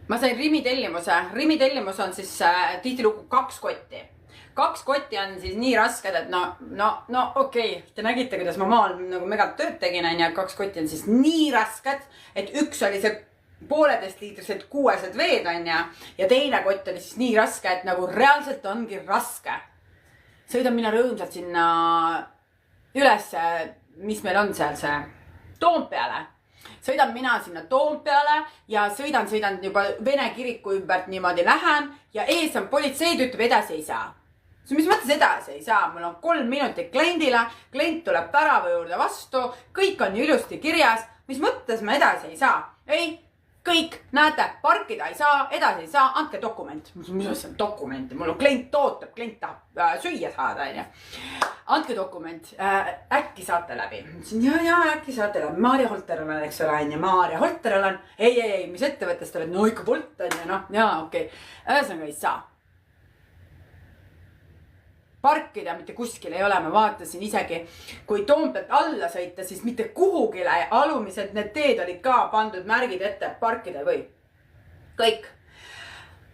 ma sain Rimi tellimuse. Rimi tellimus on siis tihtilugu 2 kotti. 2 kotti on siis nii rasked, et no okei. Te nägite, kuidas ma maal nagu megalt tööd tegin, ja 2 kotti on siis nii rasked, et üks oli see 1,5 liitrised 6 veed, ja teine kott oli siis nii raske, et nagu reaalselt ongi raske. Sõidan mina rõõmsalt sinna üles, mis meil on seal see Toompeale. Sõidan mina sinna Toompeale ja sõidan juba Vene kiriku ümbert niimoodi lähen ja ees on politseid, ütleb edasi ei saa. Mis mõttes edasi ei saa? Mul on 3 minutit kliendile, klient tuleb värava juurde vastu, kõik on ilusti kirjas. Mis mõttes ma edasi ei saa? Ei, kõik, näete, parkida ei saa, edasi ei saa, andke dokument. Mis on dokumenti? Mul on klient ootab, klient tahab süüa saada. Andke dokument, äkki saate läbi. Ja, äkki saate läbi. Maarja Holter olen, eks ole, Maarja Holter olen. Ei, mis ettevõttest oled? No ikka Bolt on, ja okei. Ühesõnaga ei saa. Parkida mitte kuskil ei ole, ma vaatasin isegi, kui Toompealt alla sõita, siis mitte kuhugile alumised need teed olid ka pandud märgid ette, parkida ei või. Kõik.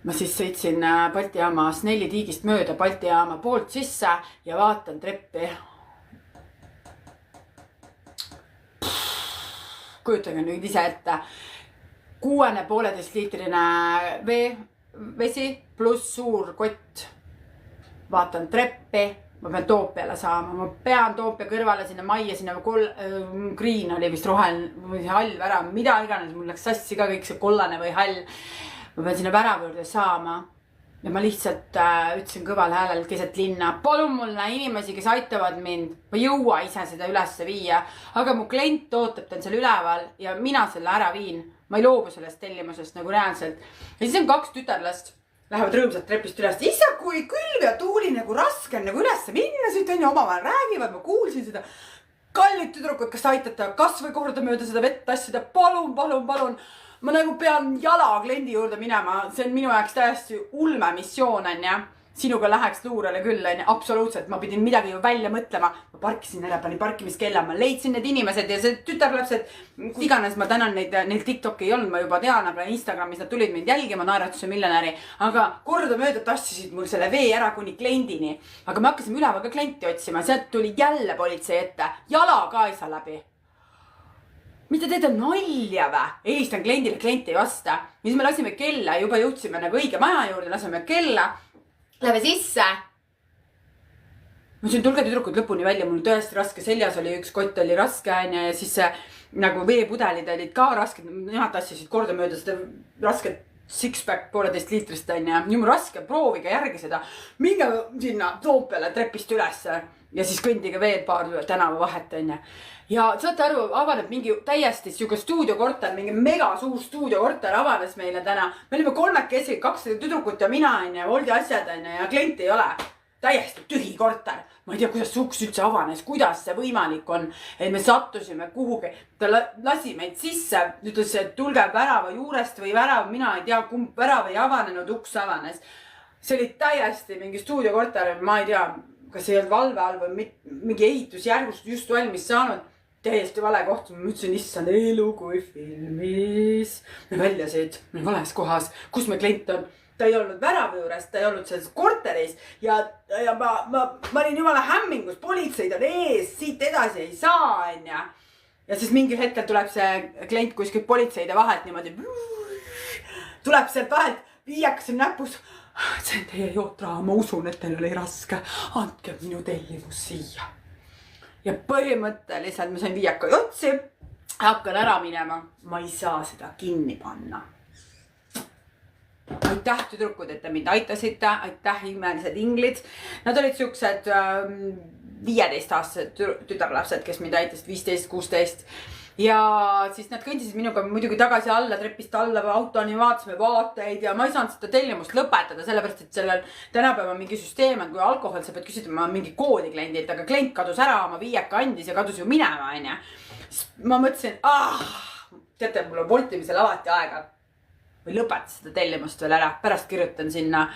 Ma siis sõitsin Balti jaama Snelli tiigist mööda Balti jaama poolt sisse ja vaatan treppi. Kujutage nüüd ise ette. 6,5 liitrine vesi pluss suur kott. Vaatan treppi, ma pean Toompeale saama, ma pean Toompea kõrvale sinna majja, sinna green oli vist roheline või hall värav, mida iganes, mul läks sassi ka kõik see kollane või hall. Ma pean sinna värava juurde saama ja ma lihtsalt ütlesin kõval häälel keset linna, palun mulle inimesi, kes aitavad mind, ma jõua ise seda ülesse viia, aga mu klient ootab, ta on seal üleval ja mina selle ära viin, ma ei loobu sellest tellimusest nagu reaalselt. Ja siis on 2 tütarlast. Lähevad rõõmsalt trepist üles. Isa, kui külv ja tuuli nagu raske on nagu üles minna, siit on ju omavahel räägivad, ma kuulsin seda. Kallid tüdrukud, kas aitate kas või korda mööda seda vett tassida? Palun. Ma nagu pean jala kliendi juurde minema. See on minu jaoks täiesti ulme missioon, ja sinuga läheks luurele küll, absoluutselt. Ma pidin midagi ju välja mõtlema. Ma parkisin ära, panin parkimiskella, ma leidsin need inimesed ja see tütarlapsed. Iganes ma tänan neid, neil TikTok ei olnud, ma juba tean, aga Instagramis nad tulid mind jälgima, naeratuse miljonäri. Aga korda mööda tassisid mul selle vee ära kuni kliendini. Aga me hakkasime üleval ka klienti otsima, sealt tuli jälle politsei ette. Jala ka ei saa läbi. Mida teete nalja vä? Helistan kliendile, klient ei vasta. Ja siis me lasime kella, juba jõudsime nagu õige maja juurde, lasime kella. Läheme sisse. Ma ütlesin, tulge tüdrukud lõpuni välja, mul tõesti raske, seljas oli üks kott oli raske, ja siis nagu veepudelid olid ka rasked, nemad tassisid korda mööda seda rasket six-pack 1,5 liitrist, ja nii mu raske, proovige järgi seda. Minge sinna Toompeale trepist üles ja siis kõndige veel paar tänava vahet, ja saate aru, avaneb mingi täiesti siuke stuudiokorter, mingi mega suur stuudiokorter avanes meile täna. Me olime 3 2 tüdrukut ja mina, oldi asjad, ja klient ei ole. Täiesti tühi korter. Ma ei tea, kuidas see uks üldse avanes, kuidas see võimalik on, et me sattusime kuhugi. Ta lasi meid sisse, ütles, et tulge värava juurest või värav, mina ei tea, kumb värav ei avanenud, uks avanes. See oli täiesti mingi stuudiokorter, ma ei tea, kas ei olnud valve all või mingi ehitusjärgust just valmis saanud. Täiesti vale koht, ma ütlesin, issand elu kui filmis. Me väljasid, me vales kohas, kus me klient on. Ta ei olnud värava juures, ta ei olnud selles korteris ja ma olin jumala hämmingus, politseid on ees, siit edasi ei saa, ja siis mingil hetkel tuleb see klient kuskil politseide vahelt niimoodi. Tuleb sealt vahelt, viiakas on näpus. See on teie jootraha, ma usun, et teil oli raske. Andke minu tellimus siia. Ja põhimõtteliselt ma sain viiaka jotsi, hakkan ära minema. Ma ei saa seda kinni panna. Aitäh tüdrukud, et te mind aitasite. Aitäh imelised inglid. Nad olid siuksed 15-aastased tütarlapsed, kes mind aitasid 15-16. Ja siis nad kõndisid minuga muidugi tagasi alla, trepist alla autoni, vaatasime vaateid ja ma ei saanud seda tellimust lõpetada, sellepärast, et sellel tänapäeva mingi süsteem on, kui alkohol, sa pead küsitama mingi koodi kliendilt, aga klient kadus ära, oma viieka andis ja kadus ju minema, Ma mõtlesin, teate, mul on voltimisel alati aega või lõpetada seda tellimust veel ära, pärast kirjutan sinna